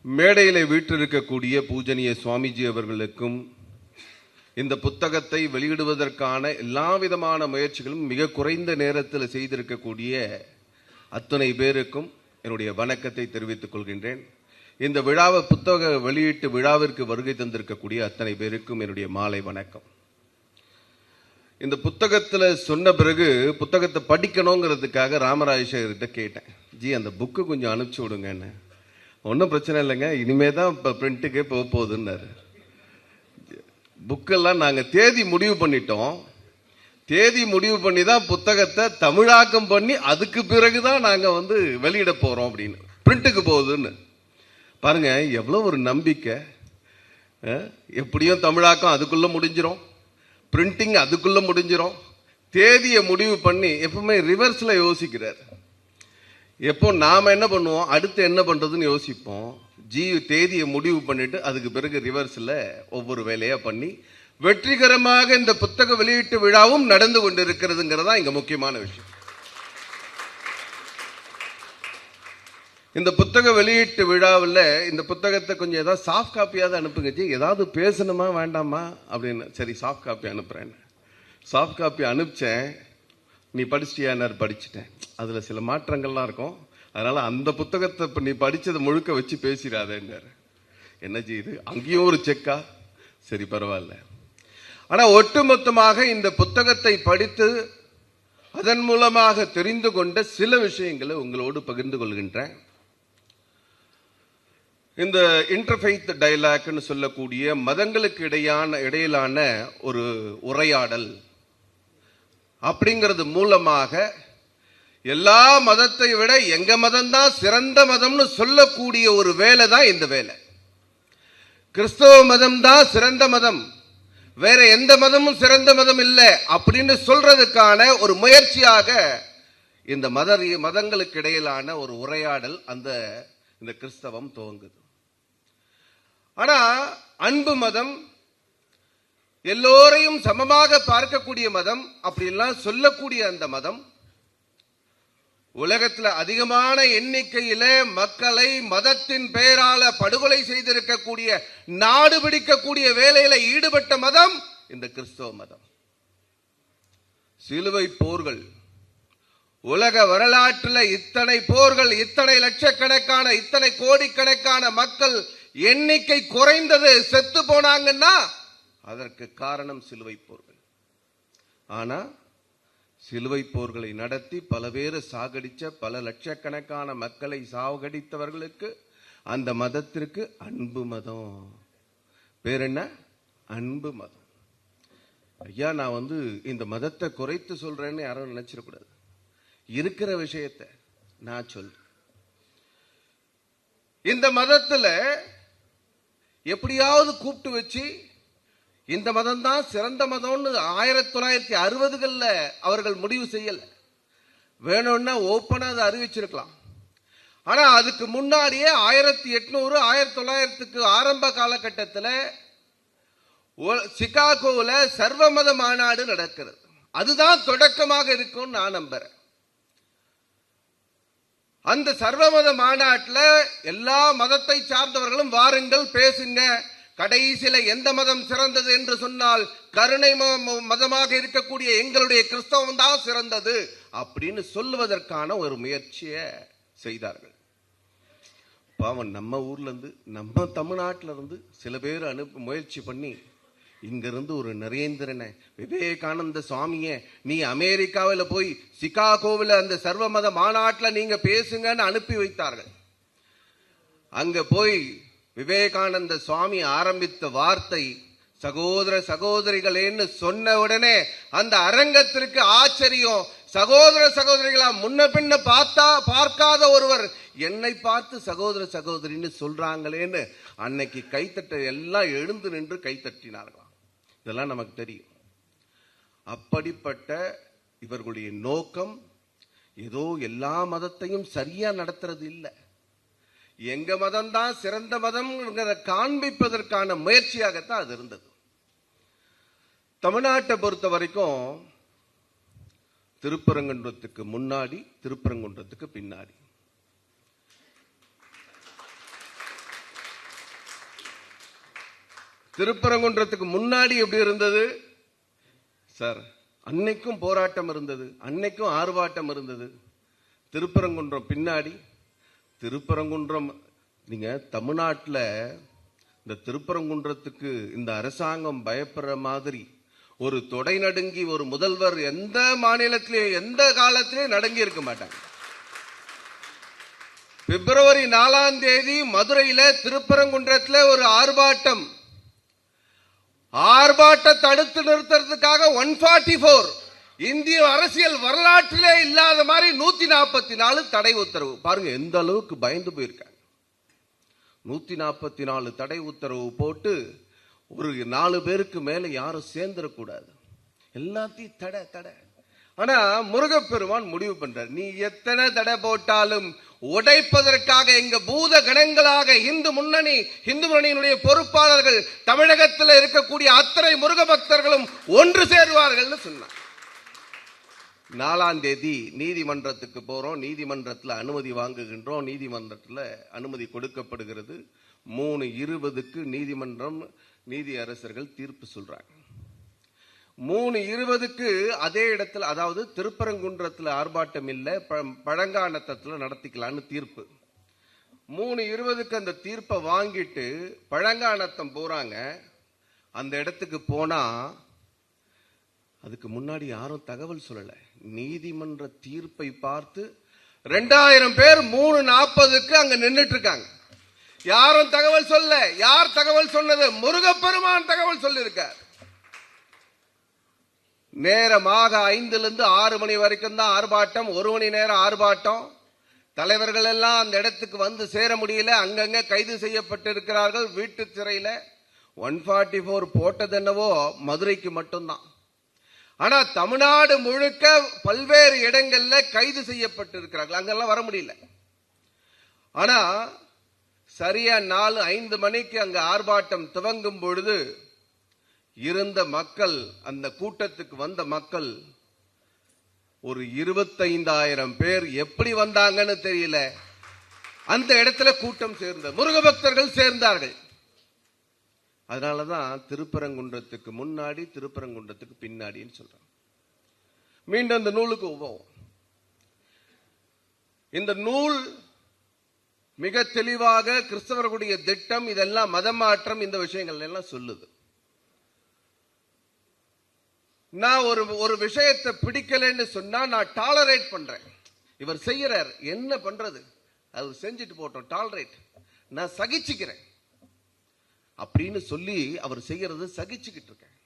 மேடையிலே வீற்றிருக்கக்கூடிய பூஜனிய சுவாமிஜி அவர்களுக்கும் இந்த புத்தகத்தை வெளியிடுவதற்கான எல்லா விதமான முயற்சிகளும் மிக குறைந்த நேரத்தில் செய்திருக்கக்கூடிய அத்தனை பேருக்கும் என்னுடைய வணக்கத்தை தெரிவித்துக் கொள்கின்றேன். இந்த விழாவை புத்தக வெளியீட்டு விழாவிற்கு வருகை தந்திருக்கக்கூடிய அத்தனை பேருக்கும் என்னுடைய மாலை வணக்கம். இந்த புத்தகத்தில் சொன்ன பிறகு புத்தகத்தை படிக்கணுங்கிறதுக்காக ராமராஜேஸ்வரர்கிட்ட கேட்டேன், ஜி அந்த புக்கு கொஞ்சம் அனுப்பிச்சி விடுங்கன்னு. ஒன்றும் பிரச்சனை இல்லைங்க, இனிமே தான் இப்போ பிரிண்ட்டுக்கே போக போகுதுன்னாரு. புக்கெல்லாம் நாங்கள் தேதி முடிவு பண்ணிட்டோம், தேதி முடிவு பண்ணி தான் புத்தகத்தை தமிழாக்கம் பண்ணி அதுக்கு பிறகுதான் நாங்கள் வெளியிட போகிறோம் அப்படின்னு, பிரிண்ட்டுக்கு போகுதுன்னு. பாருங்க எவ்வளோ ஒரு நம்பிக்கை. எப்படியும் தமிழாக்கம் அதுக்குள்ளே முடிஞ்சிடும், பிரிண்டிங் அதுக்குள்ளே முடிஞ்சிடும். தேதியை முடிவு பண்ணி எப்பவுமே ரிவர்ஸில் யோசிக்கிறார். எப்போ நாம் என்ன பண்ணுவோம், அடுத்து என்ன பண்ணுறதுன்னு யோசிப்போம். தேதியை முடிவு பண்ணிட்டு அதுக்கு பிறகு ரிவர்ஸில் ஒவ்வொரு வேலையாக பண்ணி வெற்றிகரமாக இந்த புத்தக வெளியீட்டு விழாவும் நடந்து கொண்டிருக்கிறதுங்கிறதா இங்கே முக்கியமான விஷயம். இந்த புத்தக வெளியீட்டு விழாவில் இந்த புத்தகத்தை கொஞ்சம் ஏதாவது சாஃப்ட் காப்பியாவது அனுப்புங்க ஜி, ஏதாவது பேசணுமா வேண்டாமா அப்படின்னு. சரி சாஃப்ட் காப்பி அனுப்புகிறேன். சாஃப்ட் காப்பி அனுப்பிச்சேன். நீ படிச்சிட்டியானார், படிச்சுட்டேன். அதில் சில மாற்றங்கள்லாம் இருக்கும், அதனால் அந்த புத்தகத்தை இப்போ நீ படித்ததை முழுக்க வச்சு பேசிடாதேன்னார். என்ன ஜி இது, அங்கேயும் ஒரு செக்கா? சரி பரவாயில்ல. ஆனால் ஒட்டுமொத்தமாக இந்த புத்தகத்தை படித்து அதன் மூலமாக தெரிந்து கொண்ட சில விஷயங்களை உங்களோடு பகிர்ந்து கொள்கின்றேன். இந்த இன்டர்ஃபெய்த் டயலாக்னு சொல்லக்கூடிய மதங்களுக்கு இடையிலான ஒரு உரையாடல் அப்படிங்கிறது மூலமாக எல்லா மதத்தை விட எங்க மதம் தான் சிறந்த மதம்னு சொல்லக்கூடிய ஒரு வேலை தான் இந்த வேலை. கிறிஸ்தவ மதம் தான் சிறந்த மதம், வேற எந்த மதமும் சிறந்த மதம் இல்லை அப்படின்னு சொல்றதுக்கான ஒரு முயற்சியாக இந்த மதங்களுக்கு இடையிலான ஒரு உரையாடல் இந்த கிறிஸ்தவம் துவங்குது. ஆனா அன்பு மதம், எல்லோரையும் சமமாக பார்க்கக்கூடிய மதம் அப்படின்லாம் சொல்லக்கூடிய அந்த மதம் உலகத்தில் அதிகமான எண்ணிக்கையில மக்களை மதத்தின் பெயரால படுகொலை செய்திருக்கக்கூடிய, நாடு பிடிக்கக்கூடிய வேலையில ஈடுபட்ட மதம் இந்த கிறிஸ்தவ மதம். சிலுவை போர்கள், உலக வரலாற்றில் இத்தனை போர்கள், இத்தனை லட்சக்கணக்கான இத்தனை கோடிக்கணக்கான மக்கள் எண்ணிக்கை குறைந்தது, செத்து போனாங்கன்னா அதற்கு காரணம் சிலுவை போர்கள். ஆனா சிலுவை போர்களை நடத்தி பல பேரை சாகடிச்ச, பல லட்சக்கணக்கான மக்களை சாகடித்தவர்களுக்கு அந்த மதத்திற்கு அன்பு மதம் பேர் என்ன? அன்பு மதம். ஐயா நான் இந்த மதத்தை குறைத்து சொல்றேன்னு யாரும் நினைச்சிடக்கூடாது. இருக்கிற விஷயத்தை நான் சொல்றேன். இந்த மதத்துல எப்படியாவது கூப்பிட்டு வச்சு இந்த மதம் தான் சிறந்த மதம்னு 1960களில் அவர்கள் முடிவு செய்யல. வேணும்னா ஓப்பனா அதை அறிவிச்சிருக்கலாம். ஆனா அதுக்கு முன்னாடியே 1800 1900க்கு ஆரம்ப காலகட்டத்தில் சிகாகோவில் சர்வமத மாநாடு நடக்கிறது. அதுதான் தொடக்கமாக இருக்கும் நான் நம்புறேன். அந்த சர்வமத மாநாட்டில் எல்லா மதத்தை சார்ந்தவர்களும் வாருங்கள் பேசுங்க, கடைசியில எந்த மதம் சிறந்தது என்று சொன்னால் கருணை மதமாக இருக்கக்கூடிய எங்களுடைய கிறிஸ்தவம் தான் சிறந்தது அப்படின்னு சொல்லுவதற்கான ஒரு முயற்சியை செய்தார்கள். பாவம் நம்ம ஊர்ல இருந்து, நம்ம தமிழ்நாட்டில இருந்து சில பேர் முயற்சி பண்ணி இங்கிருந்து ஒரு நரேந்திரனை, விவேகானந்த சுவாமிய நீ அமெரிக்காவில் போய் சிகாகோவில் அந்த சர்வமத மாநாட்டில் நீங்க பேசுங்கன்னு அனுப்பி வைத்தார்கள். அங்க போய் விவேகானந்த சுவாமி ஆரம்பித்த வார்த்தை சகோதர சகோதரிகளேன்னு சொன்ன உடனே அந்த அரங்கத்திற்கு ஆச்சரியம். சகோதர சகோதரிகளா, முன்ன பின்ன பார்க்காத ஒருவர் என்னை பார்த்து சகோதர சகோதரின்னு சொல்றாங்களேன்னு அன்னைக்கு கைத்தட்ட எல்லாம் எழுந்து நின்று கைத்தட்டினார்களாம். இதெல்லாம் நமக்கு தெரியும். அப்படிப்பட்ட இவர்களுடைய நோக்கம் ஏதோ எல்லா மதத்தையும் சரியா நடத்துறது இல்லை, எங்க மதம் தான் சிறந்த மதம் காண்பிப்பதற்கான முயற்சியாகத்தான் அது இருந்தது. தமிழ்நாட்டை பொறுத்த வரைக்கும் திருப்பரங்குன்றத்துக்கு முன்னாடி, திருப்பரங்குன்றத்துக்கு பின்னாடி திருப்பரங்குன்றத்துக்கு முன்னாடி எப்படி இருந்தது சார்? அன்னைக்கும் போராட்டம் இருந்தது, அன்னைக்கும் ஆர்ப்பாட்டம் இருந்தது. திருப்பரங்குன்றம் பின்னாடி. திருப்பரங்குன்றம் நீங்க தமிழ்நாட்டில் இந்த திருப்பரங்குன்றத்துக்கு இந்த அரசாங்கம் பயப்படுற மாதிரி ஒரு தொடை நடுங்கி ஒரு முதல்வர் எந்த மாநிலத்திலே எந்த காலத்திலே நடுங்கி இருக்க மாட்டாங்க. பிப்ரவரி 4ஆம் தேதி மதுரையில திருப்பரங்குன்றத்தில் ஒரு ஆர்ப்பாட்டம். ஆர்ப்பாட்டத்தை தடுத்து நிறுத்துறதுக்காக 144 இந்திய அரசியல் வரலாற்றிலே இல்லாத மாதிரி 144 தடை உத்தரவு. பாருங்க எந்த அளவுக்கு பயந்து போயிருக்காங்க. 144 தடை உத்தரவு போட்டு ஒரு 4 பேருக்கு மேல யாரும் சேர்ந்துடக்கூடாது, எல்லாத்தையும் தடை தடை. ஆனா முருகப்பெருமான் முடிவு பண்றார், நீ எத்தனை தடை போட்டாலும் உடைப்பதற்காக எங்க பூத கணங்களாக இந்து முன்னணியினுடைய பொறுப்பாளர்கள் தமிழகத்தில் இருக்கக்கூடிய அத்தனை முருக பக்தர்களும் ஒன்று சேருவார்கள் சொன்னார். 4ஆம் தேதி நீதிமன்றத்துக்கு போறோம், நீதிமன்றத்தில் அனுமதி வாங்குகின்றோம், நீதிமன்றத்தில் அனுமதி கொடுக்கப்படுகிறது. 3:20க்கு நீதிமன்றம் நீதி அரசர்கள் தீர்ப்பு சொல்றாங்க. 3:20க்கு அதே இடத்துல, அதாவது திருப்பரங்குன்றத்தில் ஆர்ப்பாட்டம் இல்லை, பழங்காநத்தத்தில் நடத்திக்கலான்னு தீர்ப்பு. 3:20க்கு அந்த தீர்ப்பை வாங்கிட்டு பழங்காநத்தம் போறாங்க. அந்த இடத்துக்கு போனா அதுக்கு முன்னாடி யாரும் தகவல் சொல்லல. நீதிமன்ற தீர்ப்பை பார்த்து 2000 பேர் 3:40க்கு அங்க நின்றுட்டு இருக்காங்க. யாரும் தகவல் சொல்ல. யார் தகவல் சொன்னது? முருகப்பெருமான் தகவல் சொல்லியிருக்கார். நேரமாக 5லிருந்து 6 மணி வரைக்கும் தான் ஆர்ப்பாட்டம். 1 மணி நேரம் ஆர்ப்பாட்டம். தலைவர்கள் எல்லாம் அந்த இடத்துக்கு வந்து சேர முடியல, அங்கங்க கைது செய்யப்பட்டிருக்கிறார்கள் வீட்டு சிறையில. 144 போட்டது என்னவோ மதுரைக்கு மட்டும்தான். ஆனா தமிழ்நாடு முழுக்க பல்வேறு இடங்கள்ல கைது செய்யப்பட்டிருக்கிறார்கள், அங்கெல்லாம் வர முடியல. ஆனா சரியா 4-5 மணிக்கு அங்க ஆர்ப்பாட்டம் துவங்கும் பொழுது இருந்த மக்கள், அந்த கூட்டத்துக்கு வந்த மக்கள் ஒரு 25,000 பேர் எப்படி வந்தாங்கன்னு தெரியல. அந்த இடத்துல கூட்டம் சேர்ந்த முருக பக்தர்கள் சேர்ந்தார்கள். அதனாலதான் திருப்பரங்குன்றத்துக்கு முன்னாடி திருப்பரங்குன்றத்துக்கு பின்னாடின்னு சொல்றாங்க. மீண்டும் இந்த நூலுக்கு உபவம். இந்த நூல் மிக தெளிவாக கிறிஸ்தவர்களுடைய திட்டம், இதெல்லாம் மதமாற்றம், இந்த விஷயங்கள் எல்லாம் சொல்லுது. நான் ஒரு விஷயத்தை பிடிக்கலன்னு சொன்னா நான் டாலரேட் பண்றேன். இவர் செய்யறார், என்ன பண்றது, அவர் செஞ்சுட்டு போட்டோம், டாலரேட், நான் சகிச்சுக்கிறேன் அப்படின்னு சொல்லி அவர் செய்யறது சகிச்சுக்கிட்டு இருக்கேன்.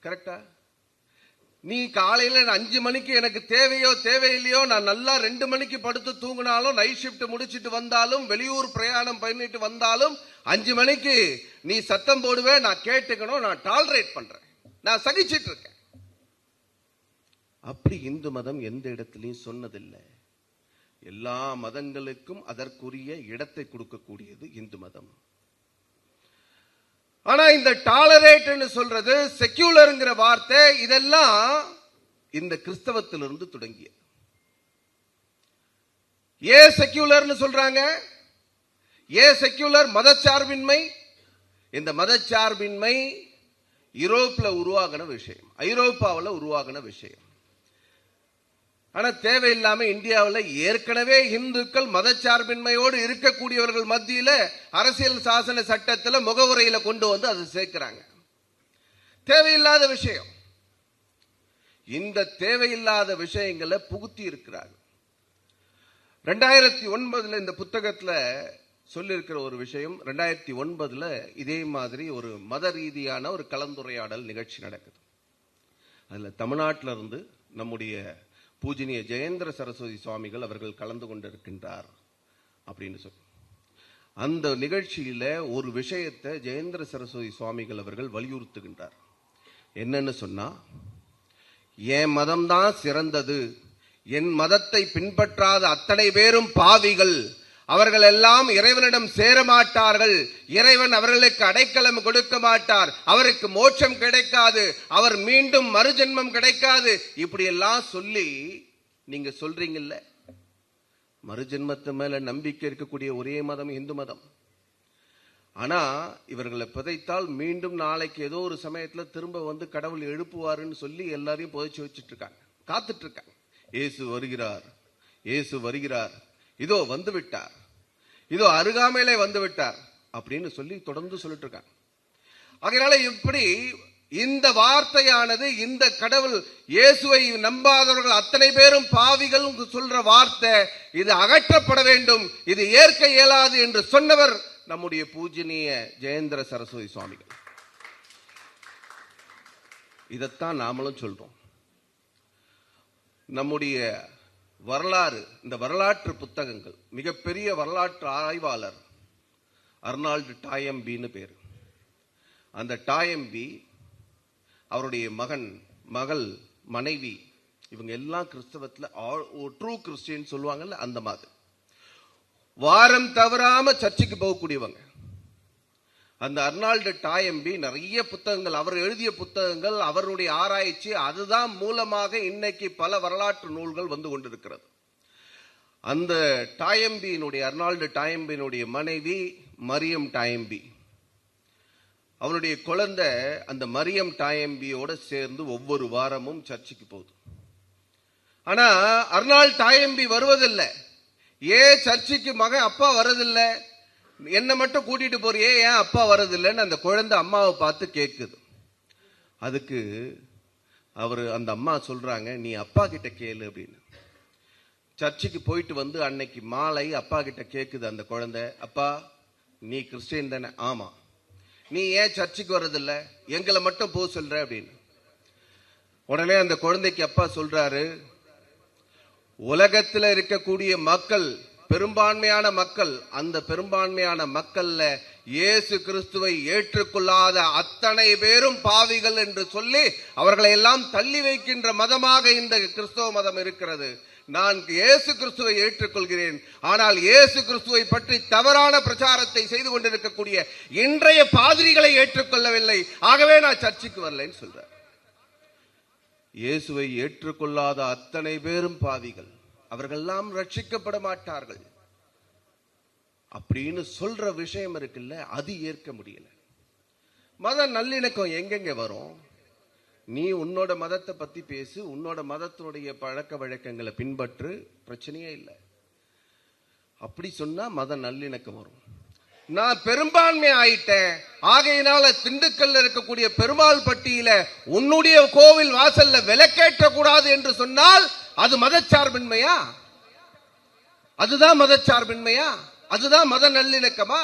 கரெக்டா? நீ காலையில 5 மணிக்கு எனக்கு தேவையோ தேவையில்லையோ, நான் நல்லா 2 மணிக்கு படுத்து தூங்கினாலும், நைட் ஷிப்ட் முடிச்சிட்டு வந்தாலும், வெளியூர் பிரயாணம் பண்ணிட்டு வந்தாலும் 5 மணிக்கு நீ சத்தம் போடுவே, நான் கேட்டுக்கணும், நான் டாலரேட் பண்றேன், நான் சகிச்சிட்டு இருக்கேன். அப்படி இந்து மதம் எந்த இடத்திலையும் சொன்னதில்லை. எல்லா மதங்களுக்கும் அதற்குரிய இடத்தை கொடுக்கக்கூடியது இந்து மதம். ஆனா இந்த டாலரேட் சொல்றது, செக்யூலர்ங்கிற வார்த்தை, இதெல்லாம் இந்த கிறிஸ்தவத்திலிருந்து தொடங்கிய. ஏன் செக்யூலர்னு சொல்றாங்க? ஏன் செக்யூலர்? மதச்சார்பின்மை. இந்த மதச்சார்பின்மை யூரோப்ல உருவாகின விஷயம், ஐரோப்பாவில் உருவாகின விஷயம். ஆனா தேவையில்லாம இந்தியாவில் ஏற்கனவே இந்துக்கள் மதச்சார்பின்மையோடு இருக்கக்கூடியவர்கள் மத்தியில அரசியல் சாசன சட்டத்தில் முகவுரையில கொண்டு வந்து அதை சேர்க்கிறாங்க. தேவையில்லாத விஷயம். இந்த தேவையில்லாத விஷயங்களை புகுத்தி இருக்கிறார்கள். 2009 இந்த புத்தகத்துல சொல்லியிருக்கிற ஒரு விஷயம், 2009 இதே மாதிரி ஒரு மத ரீதியான ஒரு கலந்துரையாடல் நிகழ்ச்சி நடக்குது. அதுல தமிழ்நாட்டில இருந்து நம்முடைய பூஜ்ய ஜெயேந்திர சரஸ்வதி சுவாமிகள் அவர்கள் கலந்து கொண்டிருக்கின்றார் அப்படின்னு சொல்லி, அந்த நிகழ்ச்சியில ஒரு விஷயத்தை ஜெயேந்திர சரஸ்வதி சுவாமிகள் அவர்கள் வலியுறுத்துகின்றார். என்னன்னு சொன்னா, என் மதம்தான் சிறந்தது, என் மதத்தை பின்பற்றாத அத்தனை பேரும் பாவிகள், அவர்கள் எல்லாம் இறைவனிடம் சேர மாட்டார்கள், இறைவன் அவர்களுக்கு அடைக்கலம் கொடுக்க மாட்டார், அவருக்கு மோட்சம் கிடைக்காது, அவர் மீண்டும் மறுஜென்மம் கிடைக்காது, இப்படி எல்லாம் சொல்லி நீங்க சொல்றீங்கல்ல. மறுஜென்மத்து மேல நம்பிக்கை இருக்கக்கூடிய ஒரே மதம் இந்து மதம். ஆனா இவர்களை புதைத்தால் மீண்டும் நாளைக்கு ஏதோ ஒரு சமயத்துல திரும்ப வந்து கடவுள் எழுப்புவாருன்னு சொல்லி எல்லாரையும் புதைச்சு வச்சுட்டு இருக்காங்க, காத்துட்டு இருக்காங்க. இயேசு வருகிறார், இயேசு வருகிறார், இதோ வந்து விட்டார், இதோ அருகாமையிலே வந்து விட்டார் அப்படின்னு சொல்லி தொடர்ந்து சொல்லிட்டு இருக்காங்க. அதனால இப்படி இந்த வார்த்தையானது, இந்த கடவுள் இயேசுவை நம்பாதவர்கள் அத்தனை பேரும் பாவிகள் சொல்ற வார்த்தை, இது அகற்றப்பட வேண்டும், இது ஏற்க இயலாது என்று சொன்னவர் நம்முடைய பூஜ்யனீய ஜெயேந்திர சரஸ்வதி சுவாமிகள். இதைத்தான் நாமளும் சொல்றோம். நம்முடைய வரலாறு, இந்த வரலாற்று புத்தகங்கள், மிகப்பெரிய வரலாற்று ஆய்வாளர் அர்னால்டு டாயம்பின்னு பேரு. அந்த டாயம்பி, அவருடைய மகன், மகள், மனைவி, இவங்க எல்லாம் கிறிஸ்தவத்துல ட்ரூ கிறிஸ்டியன் சொல்லுவாங்கல்ல, அந்த மாதிரி வாரம் தவறாம சர்ச்சுக்கு போகக்கூடியவங்க. அந்த அர்னால்டு டாயம்பி நிறைய புத்தகங்கள், அவர் எழுதிய புத்தகங்கள், அவருடைய ஆராய்ச்சி, அதுதான் மூலமாக இன்னைக்கு பல வரலாற்று நூல்கள் வந்து கொண்டிருக்கிறது. அந்த டாயம்பியினுடைய, அர்னால்டு டாயம்பியினுடைய மனைவி மரியம் டாயம்பி, அவனுடைய குழந்தை அந்த மரியம் டாயம்பியோட சேர்ந்து ஒவ்வொரு வாரமும் சர்ச்சுக்கு போகுது. ஆனா அர்னால்டு டாயம்பி வருவதில்லை. ஏன் சர்ச்சுக்கு மகன் அப்பா வரதில்லை, என்ன மட்டும் கூட்டிட்டு போறியே, ஏன் அப்பா வரதில்லைன்னு அந்த குழந்தை அம்மாவை பார்த்து கேட்குது. அதுக்கு அந்த அம்மா சொல்றாங்க, நீ அப்பா கிட்ட கேளு அப்படின்னு. சர்ச்சுக்கு போயிட்டு வந்து அன்னைக்கு மாலை அப்பா கிட்ட கேட்குது அந்த குழந்தை, அப்பா நீ கிறிஸ்டியன் தானே? ஆமா. நீ ஏன் சர்ச்சுக்கு வர்றதில்லை, எங்களை மட்டும் போக சொல்ற அப்படின்னு. உடனே அந்த குழந்தைக்கு அப்பா சொல்றாரு, உலகத்தில் இருக்கக்கூடிய மக்கள், பெரும்பான்மையான மக்கள், அந்த பெரும்பான்மையான மக்கள்ல இயேசு கிறிஸ்துவை ஏற்றுக்கொள்ளாத அத்தனை பேரும் பாவிகள் என்று சொல்லி அவர்களை எல்லாம் தள்ளி வைக்கின்ற மதமாக இந்த கிறிஸ்தவ மதம் இருக்கிறது. நான் இயேசு கிறிஸ்துவை ஏற்றுக்கொள்கிறேன், ஆனால் இயேசு கிறிஸ்துவை பற்றி தவறான பிரச்சாரத்தை செய்து கொண்டிருக்கக்கூடிய இன்றைய பாதிரிகளை ஏற்றுக்கொள்ளவில்லை, ஆகவே நான் சர்ச்சுக்கு வரலைன்னு சொல்றேன். இயேசுவை ஏற்றுக்கொள்ளாத அத்தனை பேரும் பாவிகள், அவர்களெல்லாம் ரட்சிக்கப்பட மாட்டார்கள் அப்படின்னு சொல்ற விஷயம் இருக்குல்ல, அது ஏற்க முடியல. மத நல்லிணக்கம் எங்கெங்க வரும்? நீ உன்னோட மதத்தை பத்தி பேசு, உன்னோட மதத்தினுடைய பழக்க வழக்கங்களை பின்பற்று, பிரச்சனையே இல்லை. அப்படி சொன்னா மத நல்லிணக்கம் வரும். நான் பெரும்பான்மை ஆயிட்டேன், ஆகையினால திண்டுக்கல்ல இருக்கக்கூடிய பெருமாள் பட்டியில உன்னுடைய கோவில் வாசல்ல விலக்கேற்ற கூடாது என்று சொன்னால் அது மதச்சார்பின்மையா? அதுதான் மதச்சார்பின்மையா? அதுதான் மத நல்லிணக்கமா?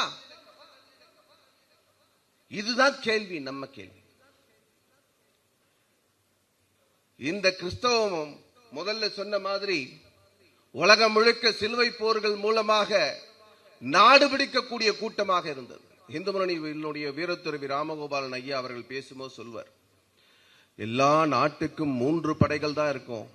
இதுதான் கேள்வி, நம்ம கேள்வி. இந்த கிறிஸ்தவம் முதல்ல சொன்ன மாதிரி உலகம் முழுக்க சிலுவை போர்கள் மூலமாக நாடு பிடிக்கக்கூடிய கூட்டமாக இருந்தது. இந்து முன்னணியினுடைய வீரத்துறவி ராமகோபாலன் ஐயா அவர்கள் பேசும்போது சொல்வார், எல்லா நாட்டுக்கும் 3 படைகள் தான் இருக்கும்.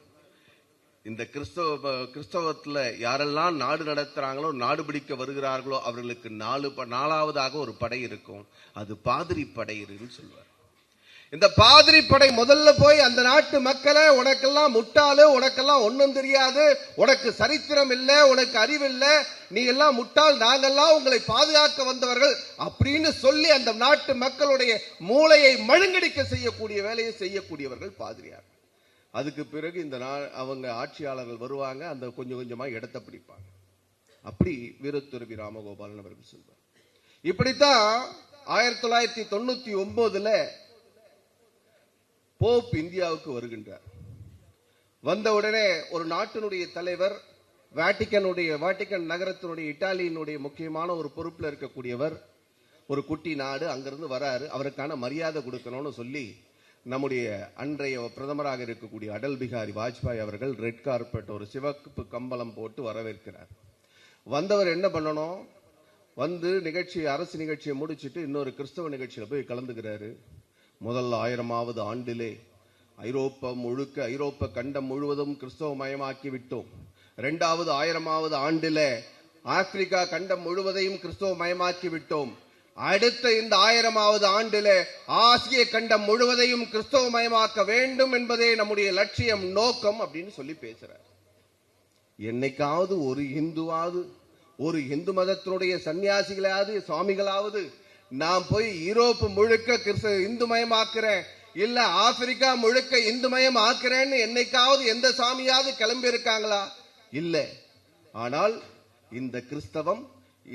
இந்த கிறிஸ்தவத்துல யாரெல்லாம் நாடு நடத்துறாங்களோ, நாடு பிடிக்க வருகிறார்களோ, அவர்களுக்கு 4வதாக ஒரு படை இருக்கும், அது பாதிரி படைன்னு சொல்வார். இந்த பாதிரி படை முதல்ல போய் அந்த நாட்டு மக்களை, உனக்கெல்லாம் முட்டாளு, உனக்கெல்லாம் ஒன்னும் தெரியாது, உனக்கு சரித்திரம் இல்லை, உனக்கு அறிவில்லை, நீ எல்லாம் முட்டாள், நாங்கெல்லாம் உங்களை பாதுகாக்க வந்தவர்கள் அப்படின்னு சொல்லி அந்த நாட்டு மக்களுடைய மூளையை மழுங்கடிக்க செய்யக்கூடிய வேலையை செய்யக்கூடியவர்கள் பாதிரியார். அதுக்கு பிறகு இந்த அவங்க ஆட்சியாளர்கள் வருவாங்க, அந்த கொஞ்சம் கொஞ்சமா இடத்தை பிடிப்பாங்க. அப்படி வீரத்துறவி ராமகோபாலன் அவர்கள் சொல்வார். இப்படித்தான் 1999 போப் இந்தியாவுக்கு வருகின்றார். வந்த உடனே ஒரு நாட்டினுடைய தலைவர், வாட்டிக்கன் நகரத்தினுடைய இத்தாலியினுடைய முக்கியமான ஒரு பொறுப்புல இருக்கக்கூடியவர், ஒரு குட்டி நாடு, அங்கிருந்து வராரு. அவருக்கான மரியாதை கொடுக்கணும்னு சொல்லி நம்முடைய அன்றைய பிரதமராக இருக்கக்கூடிய அடல் பிகாரி வாஜ்பாய் அவர்கள் ரெட் கார்பெட், ஒரு சிவப்பு கம்பளம் போட்டு வரவேற்கிறார். வந்தவர் என்ன பண்ணணும், வந்து அரசு நிகழ்ச்சியை முடிச்சுட்டு இன்னொரு கிறிஸ்தவ நிகழ்ச்சியில போய் கலந்துக்கிறாரு. முதல் 1000வது ஆண்டிலே ஐரோப்பா கண்டம் முழுவதும் கிறிஸ்தவ மயமாக்கி விட்டோம். 2வது 1000வது ஆண்டிலே ஆப்பிரிக்கா கண்டம் முழுவதையும் கிறிஸ்தவ மயமாக்கி விட்டோம். அடுத்த இந்த 1000வது ஆண்டிலே ஆசிய கண்டம் முழுவதையும் கிறிஸ்தவ மயமாக்க வேண்டும் என்பதே நம்முடைய லட்சியம், நோக்கம் அப்படின்னு சொல்லி பேசுறார். என்னைக்காவது ஒரு இந்து மதத்தினுடைய சன்னியாசிகளாவது, சுவாமிகளாவது நான் போய் யூரோப்பு முழுக்க இந்துமயமாக்குறேன், இல்ல ஆப்பிரிக்கா முழுக்க இந்துமயம் ஆக்குறேன்னு என்னைக்காவது எந்த சாமியாவது கிளம்பி இருக்காங்களா? இல்ல. ஆனால் இந்த கிறிஸ்தவம்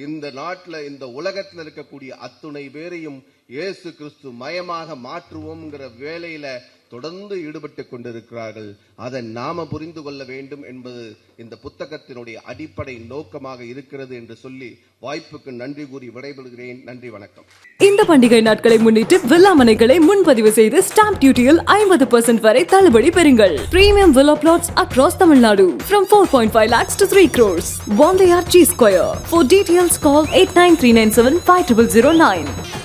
இந்த நாட்டில் இந்த உலகத்தில் இருக்கக்கூடிய அத்துணை பேரையும் இயேசு கிறிஸ்து மயமாக மாற்றுவோம்ங்கிற வேலையில தொடர்ந்து ஈடுபட்டு கொண்டிருக்கிறார்கள். அதை நாம புரிந்து கொள்ள வேண்டும் என்பது இந்த புத்தகத்தினுடைய அடிப்படை நோக்கமாக இருக்கிறது என்று சொல்லி வாய்ப்புக்கு நன்றி கூறி விடைபெறுகிறேன். நன்றி, வணக்கம். இந்த பண்டிகை நாட்களை முன்னிட்டு வில்லா மனைகளை முன்பதிவு செய்து ஸ்டாம்ப் டியூட்டியில் 50% வரை தள்ளுபடி பெறுங்கள். Premium villa plots across Tamil Nadu from 4.5 lakhs to 3 crores. One layer G Square. For details call 8939750009.